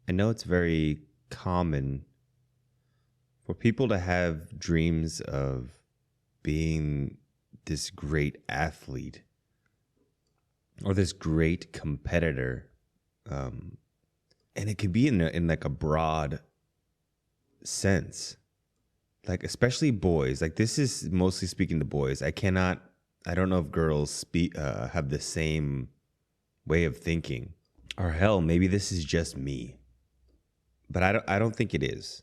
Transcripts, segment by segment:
I know it's very common for people to have dreams of being this great athlete or this great competitor. And it could be in like a broad sense, like especially boys. Like this is mostly speaking to boys. I don't know if girls have the same way of thinking, or hell, maybe this is just me. But I don't think it is.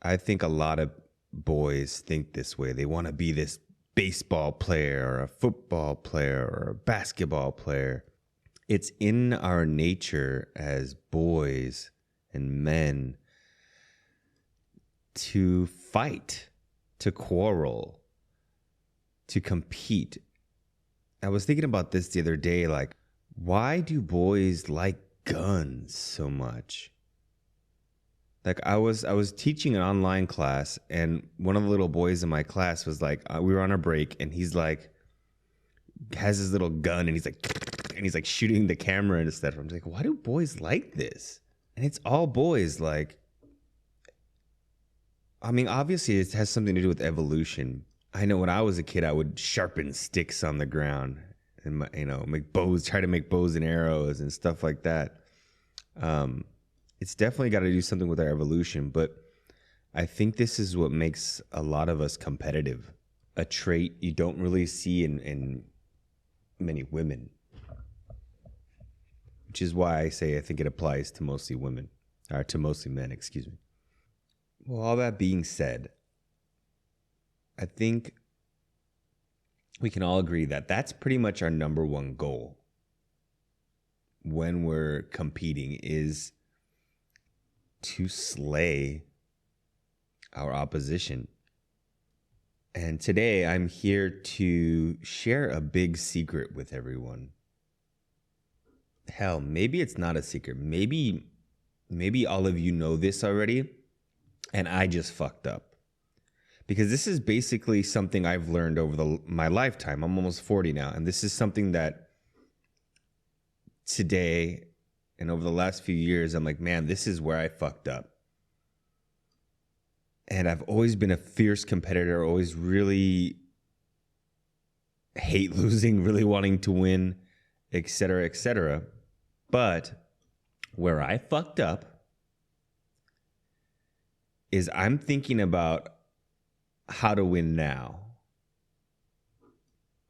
I think a lot of boys think this way. They want to be this baseball player or a football player or a basketball player. It's in our nature as boys and men to fight, to quarrel, to compete. I was thinking about this the other day, like, why do boys like guns so much? Like I was teaching an online class, and one of the little boys in my class was like, we were on a break, and he's like, has his little gun, and he's like shooting the camera and stuff. I'm like, why do boys like this? And it's all boys. Like, I mean, obviously it has something to do with evolution. I know when I was a kid, I would sharpen sticks on the ground and try to make bows and arrows and stuff like that. It's definitely got to do something with our evolution, but I think this is what makes a lot of us competitive. A trait you don't really see in many women, which is why I say I think it applies to mostly women, or to mostly men, excuse me. Well, all that being said, I think we can all agree that that's pretty much our number one goal when we're competing, is to slay our opposition. And today I'm here to share a big secret with everyone. Hell, maybe it's not a secret. Maybe all of you know this already, and I just fucked up. Because this is basically something I've learned over my lifetime. I'm almost 40 now, and this is something that today and over the last few years, I'm like, man, this is where I fucked up. And I've always been a fierce competitor, always really hate losing, really wanting to win, et cetera, et cetera. But where I fucked up is I'm thinking about how to win now.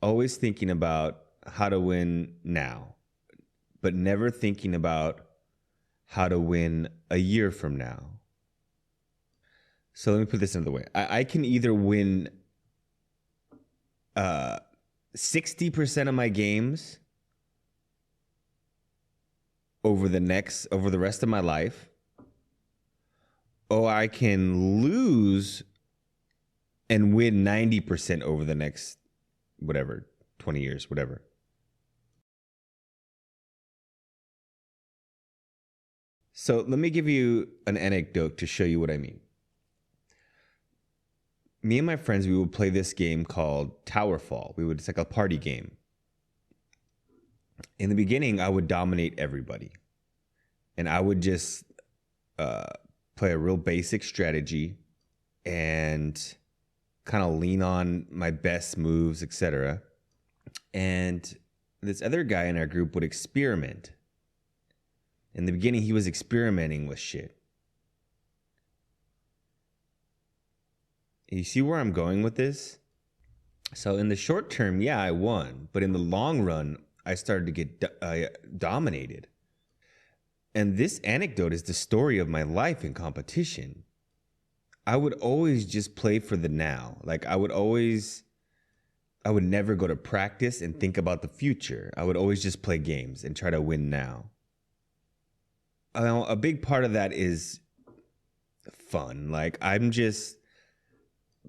Always thinking about how to win now, but never thinking about how to win a year from now. So let me put this another way. I can either win 60% of my games over the rest of my life, or I can lose and win 90% over the next, 20 years, whatever. So let me give you an anecdote to show you what I mean. Me and my friends, we would play this game called Towerfall. It's like a party game. In the beginning, I would dominate everybody. And I would just play a real basic strategy and kind of lean on my best moves, etc. And this other guy in our group would experiment. In the beginning, he was experimenting with shit. You see where I'm going with this? So in the short term, yeah, I won. But in the long run, I started to get dominated. And this anecdote is the story of my life in competition. I would always just play for the now. Like I would never go to practice and think about the future. I would always just play games and try to win now. A big part of that is fun. Like I'm just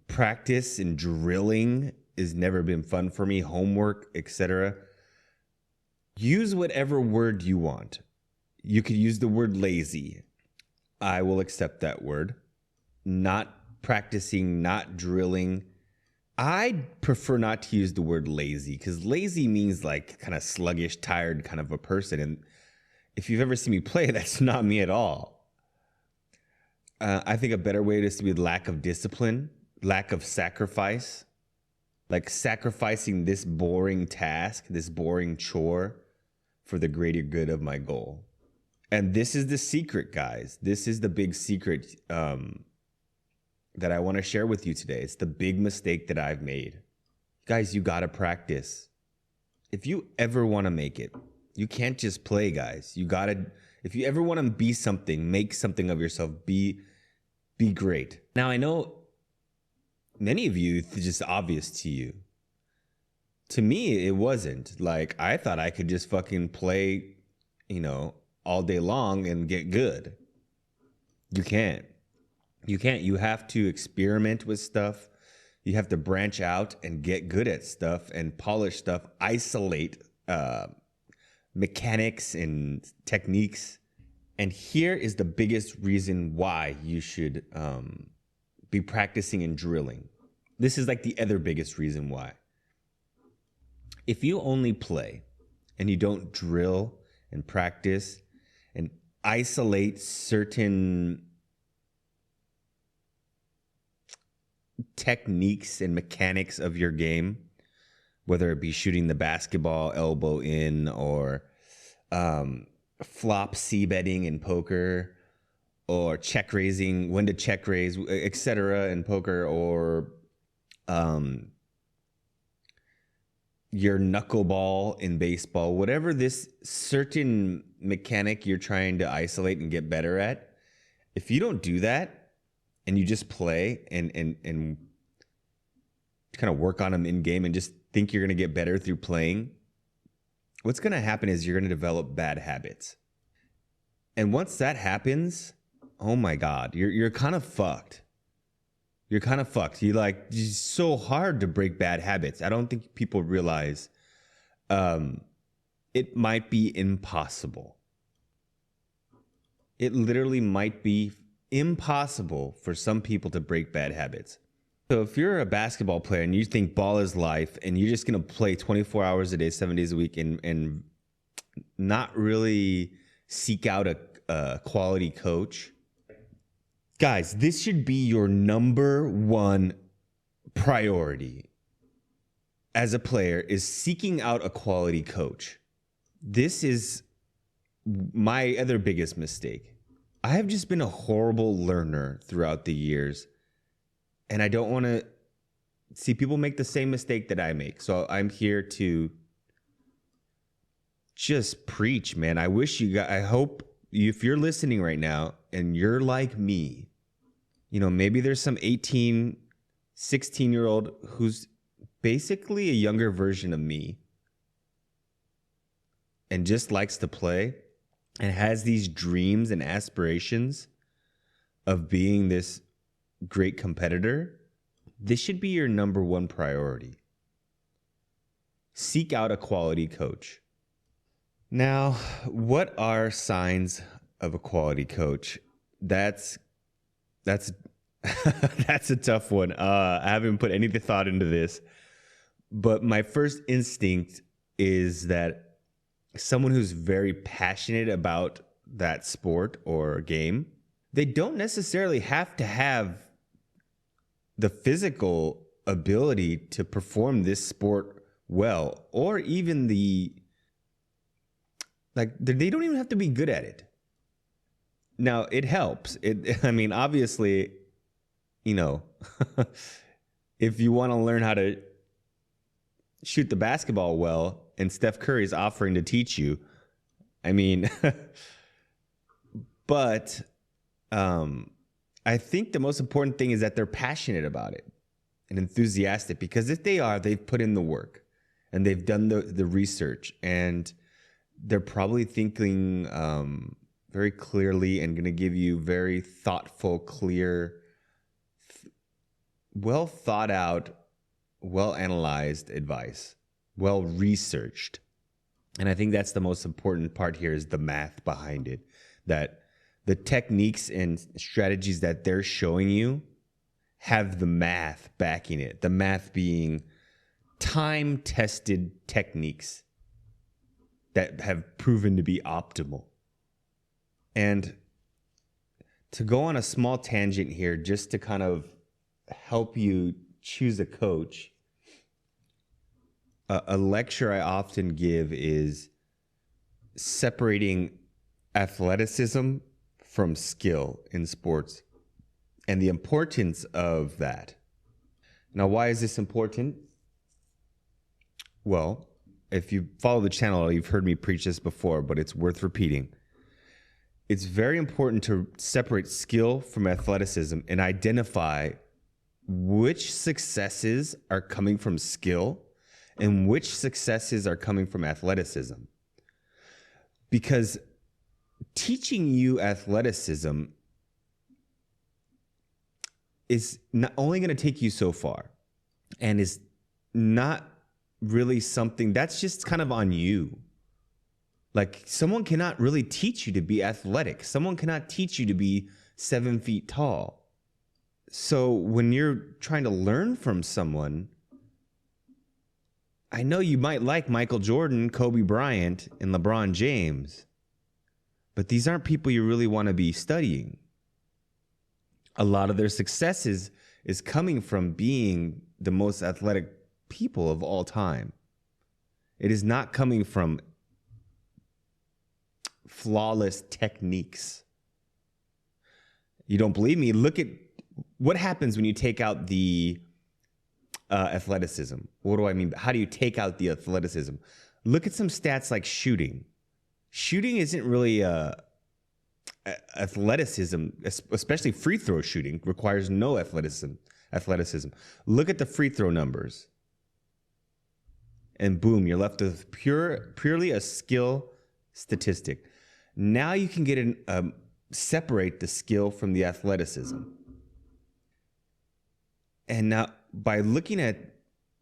practice and drilling has never been fun for me. Homework, etc. Use whatever word you want. You could use the word lazy. I will accept that word. Not practicing, not drilling. I prefer not to use the word lazy because lazy means like kind of sluggish, tired kind of a person. And if you've ever seen me play, that's not me at all. I think a better way is to be lack of discipline, lack of sacrifice, like sacrificing this boring task, this boring chore for the greater good of my goal. And this is the secret, guys. This is the big secret that I want to share with you today. It's the big mistake that I've made. Guys, you got to practice. If you ever want to make it, you can't just play, guys. You got to, if you ever want to be something, make something of yourself, be great. Now, I know many of you, it's just obvious to you. To me, it wasn't. Like, I thought I could just fucking play, all day long and get good. You can't. You can't. You have to experiment with stuff. You have to branch out and get good at stuff and polish stuff, isolate mechanics and techniques. And here is the biggest reason why you should be practicing and drilling. This is like the other biggest reason why. If you only play and you don't drill and practice and isolate certain techniques and mechanics of your game, whether it be shooting the basketball elbow in or flop C betting in poker, or check raising, when to check raise, etc. in poker, or your knuckleball in baseball, whatever this certain mechanic you're trying to isolate and get better at, if you don't do that and you just play and kind of work on them in game and just think you're going to get better through playing, what's going to happen is you're going to develop bad habits. And once that happens, oh my God, you're kind of fucked. You're kind of fucked. It's so hard to break bad habits. I don't think people realize it might be impossible. It literally might be impossible for some people to break bad habits. So if you're a basketball player and you think ball is life and you're just going to play 24 hours a day, 7 days a week and not really seek out a quality coach, guys, this should be your number one priority as a player, is seeking out a quality coach. This is my other biggest mistake. I have just been a horrible learner throughout the years, and I don't want to see people make the same mistake that I make. So I'm here to just preach, man. I wish you guys, I hope if you're listening right now and you're like me, maybe there's some 18, 16-year-old who's basically a younger version of me and just likes to play and has these dreams and aspirations of being this great competitor. This should be your number one priority. Seek out a quality coach. Now, what are signs of a quality coach? That's that's a tough one. I haven't put any thought into this, but my first instinct is that someone who's very passionate about that sport or game, they don't necessarily have to have the physical ability to perform this sport well, or even they don't even have to be good at it. Now, it helps. Obviously, if you want to learn how to shoot the basketball well and Steph Curry is offering to teach you, but I think the most important thing is that they're passionate about it and enthusiastic, because if they are, they've put in the work and they've done the research, and they're probably thinking very clearly and going to give you very thoughtful, clear, well thought out, well analyzed advice, well researched. And I think that's the most important part here, is the math behind it, that the techniques and strategies that they're showing you have the math backing it. The math being time-tested techniques that have proven to be optimal. And To go on a small tangent here, just to kind of help you choose a coach, a lecture I often give is separating athleticism from skill in sports and the importance of that. Now, why is this important? Well, if you follow the channel, you've heard me preach this before, but it's worth repeating. It's very important to separate skill from athleticism and identify which successes are coming from skill and which successes are coming from athleticism. Because teaching you athleticism is not only going to take you so far and is not really something that's just kind of on you. Like, someone cannot really teach you to be athletic. Someone cannot teach you to be 7 feet tall. So when you're trying to learn from someone, I know you might like Michael Jordan, Kobe Bryant, and LeBron James, but these aren't people you really want to be studying. A lot of their successes is coming from being the most athletic people of all time. It is not coming from flawless techniques. You don't believe me? Look at what happens when you take out the athleticism. What do I mean? How do you take out the athleticism? Look at some stats like shooting. Shooting isn't really athleticism, especially free throw shooting requires no athleticism. Look at the free throw numbers. And boom, you're left with purely a skill statistic. Now you can get separate the skill from the athleticism. And now by looking at,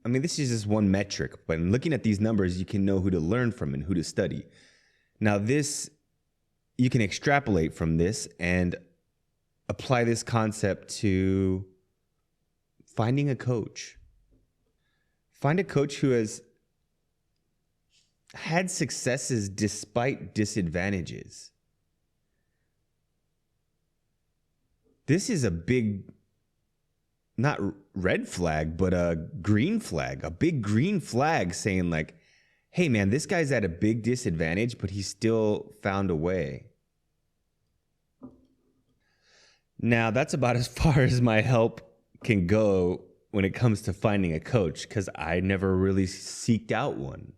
I mean, this is just one metric, but in looking at these numbers, you can know who to learn from and who to study. Now this, you can extrapolate from this and apply this concept to finding a coach. Find a coach who has had successes despite disadvantages. This is a big, not red flag, but a green flag, a big green flag saying like, hey man, this guy's at a big disadvantage, but he still found a way. Now that's about as far as my help can go when it comes to finding a coach, because I never really seeked out one.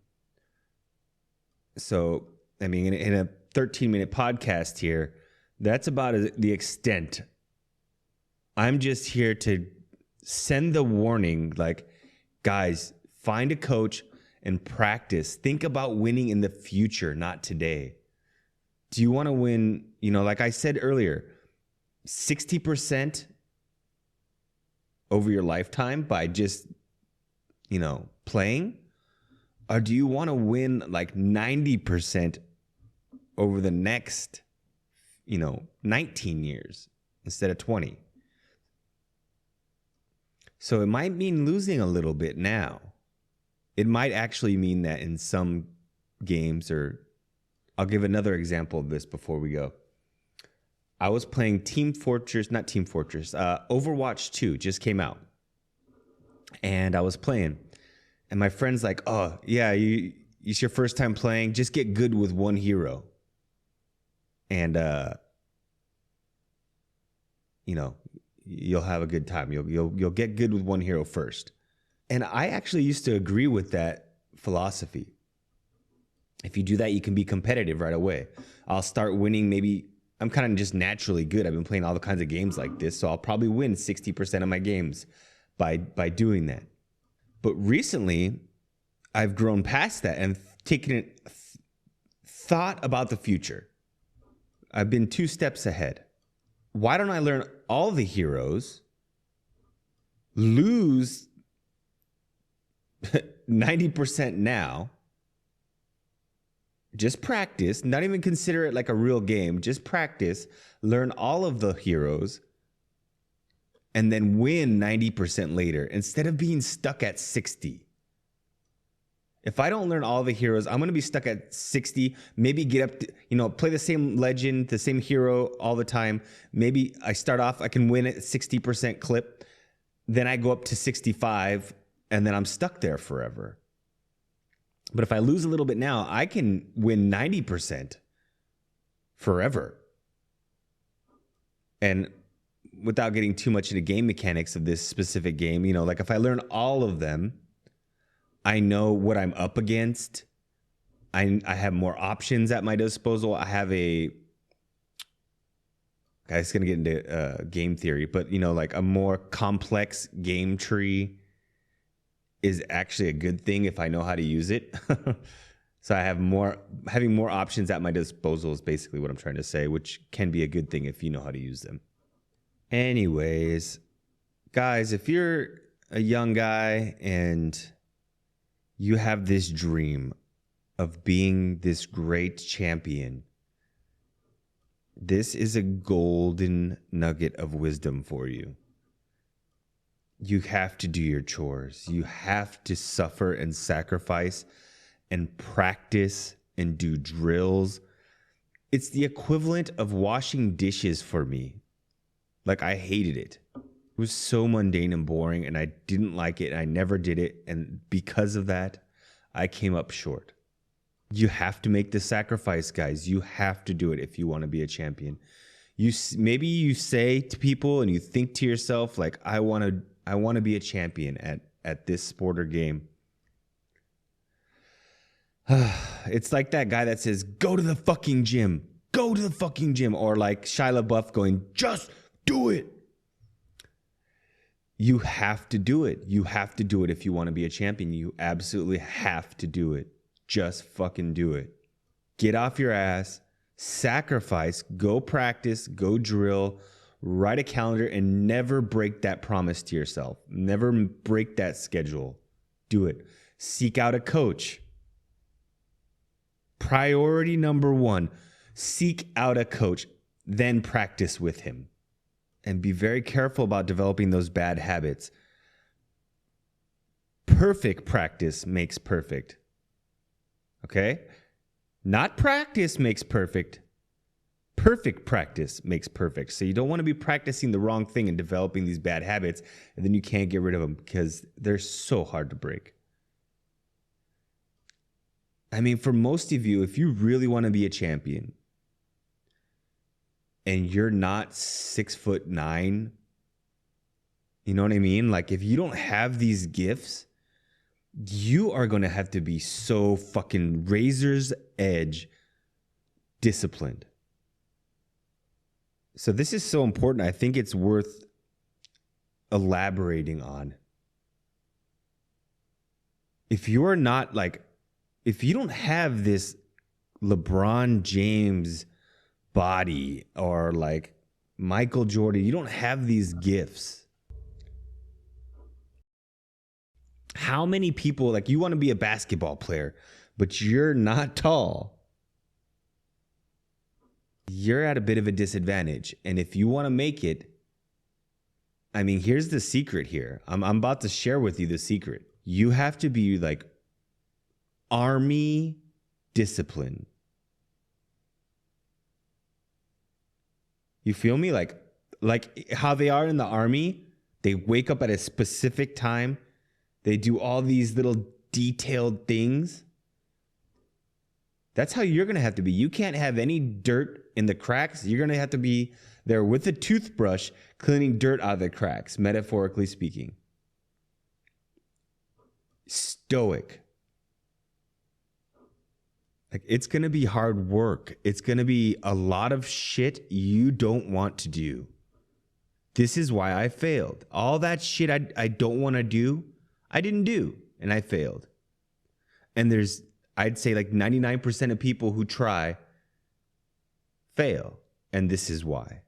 So, I mean, in a 13-minute podcast here, that's about the extent. I'm just here to send the warning, like, guys, find a coach and practice. Think about winning in the future, not today. Do you want to win, like I said earlier, 60% over your lifetime by just, playing? Or do you want to win like 90% over the next, 19 years instead of 20? So it might mean losing a little bit now. It might actually mean that in some games, or I'll give another example of this before we go. I was playing Overwatch 2 just came out. And I was playing. And my friend's like, oh, yeah, it's your first time playing. Just get good with one hero. And, you'll have a good time. You'll get good with one hero first. And I actually used to agree with that philosophy. If you do that, you can be competitive right away. I'll start winning. Maybe I'm kind of just naturally good. I've been playing all the kinds of games like this, so I'll probably win 60% of my games by doing that. But recently, I've grown past that and taken thought about the future. I've been 2 steps ahead. Why don't I learn all the heroes, lose 90% now, just practice, not even consider it like a real game, just practice, learn all of the heroes, and then win 90% later instead of being stuck at 60. If I don't learn all the heroes, I'm going to be stuck at 60, maybe get up to, play the same legend, the same hero all the time. Maybe I start off, I can win at 60% clip. Then I go up to 65 and then I'm stuck there forever. But if I lose a little bit now, I can win 90% forever. And without getting too much into game mechanics of this specific game, like if I learn all of them, I know what I'm up against. I have more options at my disposal. I have it's going to get into game theory, but like a more complex game tree is actually a good thing if I know how to use it. So having more options at my disposal is basically what I'm trying to say, which can be a good thing if you know how to use them. Anyways, guys, if you're a young guy and you have this dream of being this great champion, this is a golden nugget of wisdom for you. You have to do your chores. You have to suffer and sacrifice and practice and do drills. It's the equivalent of washing dishes for me. Like, I hated it. It was so mundane and boring, and I didn't like it, and I never did it. And because of that, I came up short. You have to make the sacrifice, guys. You have to do it if you want to be a champion. Maybe you say to people and you think to yourself, like, I want to be a champion at this sport or game. It's like that guy that says, go to the fucking gym. Go to the fucking gym. Or like Shia LaBeouf going, just do it. You have to do it. You have to do it if you want to be a champion. You absolutely have to do it. Just fucking do it. Get off your ass, sacrifice, go practice, go drill, write a calendar, and never break that promise to yourself. Never break that schedule. Do it. Seek out a coach. Priority number 1, seek out a coach, then practice with him. And be very careful about developing those bad habits. Perfect practice makes perfect. Okay? Not practice makes perfect. Perfect practice makes perfect. So you don't want to be practicing the wrong thing and developing these bad habits, and then you can't get rid of them because they're so hard to break. I mean, for most of you, if you really want to be a champion and you're not 6'9", you know what I mean? Like, if you don't have these gifts, you are going to have to be so fucking razor's edge disciplined. So this is so important. I think it's worth elaborating on. If you're not like, if you don't have this LeBron James body or like Michael Jordan, you don't have these gifts. How many people, like, you want to be a basketball player, but you're not tall? You're at a bit of a disadvantage. And if you want to make it, I mean, here's the secret here. I'm about to share with you the secret. You have to be like army discipline. You feel me? Like how they are in the army, they wake up at a specific time. They do all these little detailed things. That's how you're going to have to be. You can't have any dirt in the cracks. You're going to have to be there with a toothbrush cleaning dirt out of the cracks, metaphorically speaking. Stoic. Like, it's going to be hard work. It's going to be a lot of shit you don't want to do. This is why I failed. All that shit I don't want to do, I didn't do, and I failed. And there's, I'd say like 99% of people who try fail. And this is why.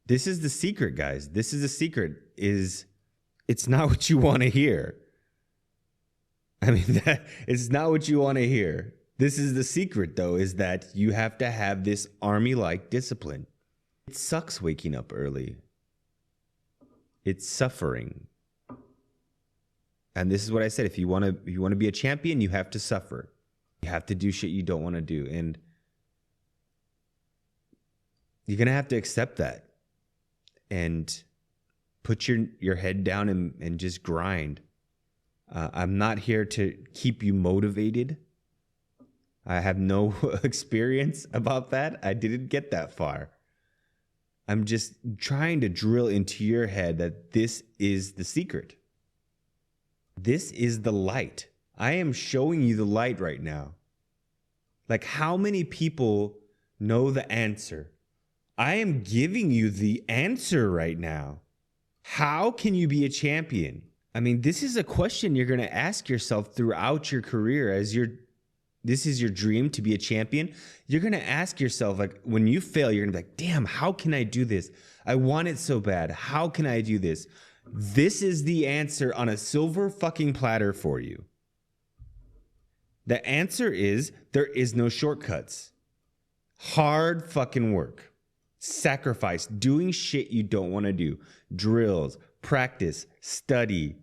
This is the secret, guys. This is the secret. It's not what you want to hear. I mean, it's not what you want to hear. This is the secret, though, is that you have to have this army-like discipline. It sucks waking up early. It's suffering. And this is what I said. If you want to be a champion, you have to suffer. You have to do shit you don't want to do. And you're going to have to accept that and put your head down and just grind. I'm not here to keep you motivated. I have no experience about that. I didn't get that far. I'm just trying to drill into your head that this is the secret. This is the light. I am showing you the light right now. Like, how many people know the answer? I am giving you the answer right now. How can you be a champion? I mean, this is a question you're going to ask yourself throughout your career as this is your dream to be a champion. You're going to ask yourself, like, when you fail, you're going to be like, damn, how can I do this? I want it so bad. How can I do this? This is the answer on a silver fucking platter for you. The answer is there is no shortcuts. Hard fucking work. Sacrifice. Doing shit you don't want to do. Drills. Practice. Study.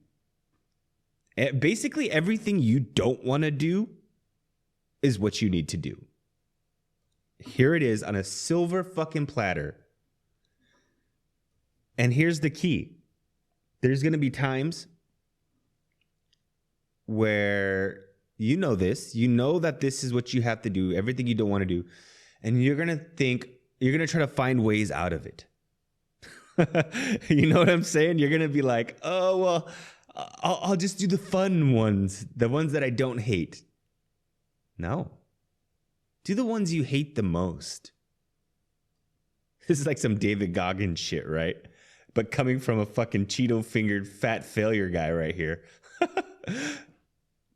Basically everything you don't want to do is what you need to do. Here it is on a silver fucking platter. And here's the key. There's going to be times where you know this, you know that this is what you have to do, everything you don't want to do, and you're going to try to find ways out of it. You know what I'm saying? You're going to be like, oh, well, I'll just do the fun ones, the ones that I don't hate. No. Do the ones you hate the most. This is like some David Goggins shit, right? But coming from a fucking Cheeto-fingered fat failure guy right here.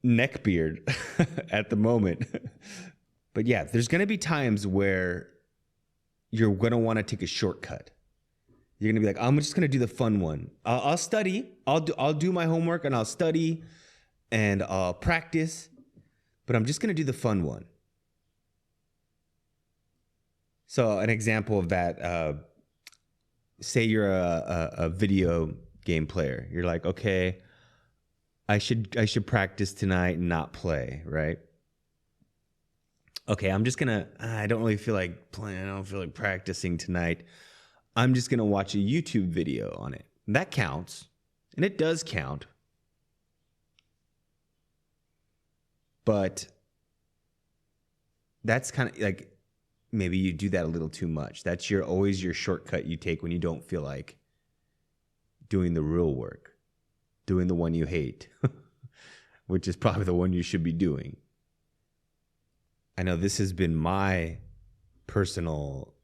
Neckbeard at the moment. But yeah, there's going to be times where you're going to want to take a shortcut. You're going to be like, I'm just going to do the fun one. I'll study. I'll do my homework and I'll study and I'll practice. But I'm just going to do the fun one. So an example of that, say you're a video game player. You're like, okay, I should practice tonight and not play, right? Okay, I'm just gonna, I don't really feel like playing. I don't feel like practicing tonight. I'm just gonna watch a YouTube video on it. That counts, and it does count. But that's kind of like, maybe you do that a little too much. That's always your shortcut you take when you don't feel like doing the real work, doing the one you hate, which is probably the one you should be doing. I know this has been my personal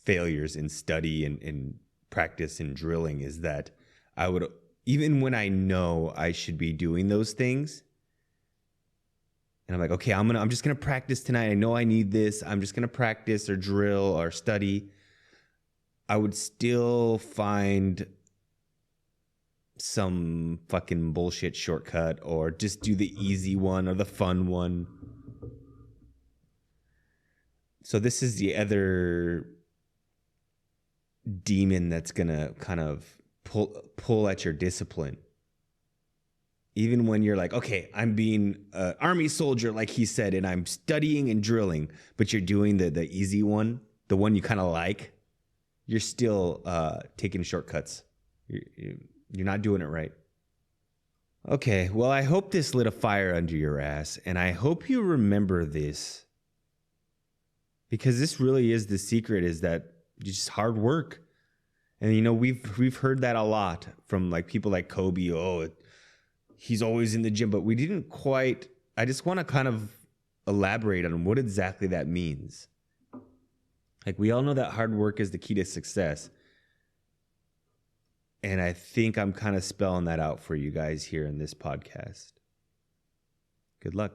failures in study and practice and drilling, is that I would, even when I know I should be doing those things, and I'm like, okay, I'm just gonna practice tonight. I know I need this. I'm just gonna practice or drill or study. I would still find some fucking bullshit shortcut or just do the easy one or the fun one. So this is the other demon that's gonna kind of pull at your discipline. Even when you're like, okay, I'm being an army soldier, like he said, and I'm studying and drilling, but you're doing the easy one, the one you kind of like, you're still taking shortcuts. You're not doing it right. Okay, well, I hope this lit a fire under your ass, and I hope you remember this, because this really is the secret, is that just hard work. And, you know, we've heard that a lot from like people like Kobe. Oh, he's always in the gym, but we didn't quite. I just want to kind of elaborate on what exactly that means. Like, we all know that hard work is the key to success. And I think I'm kind of spelling that out for you guys here in this podcast. Good luck.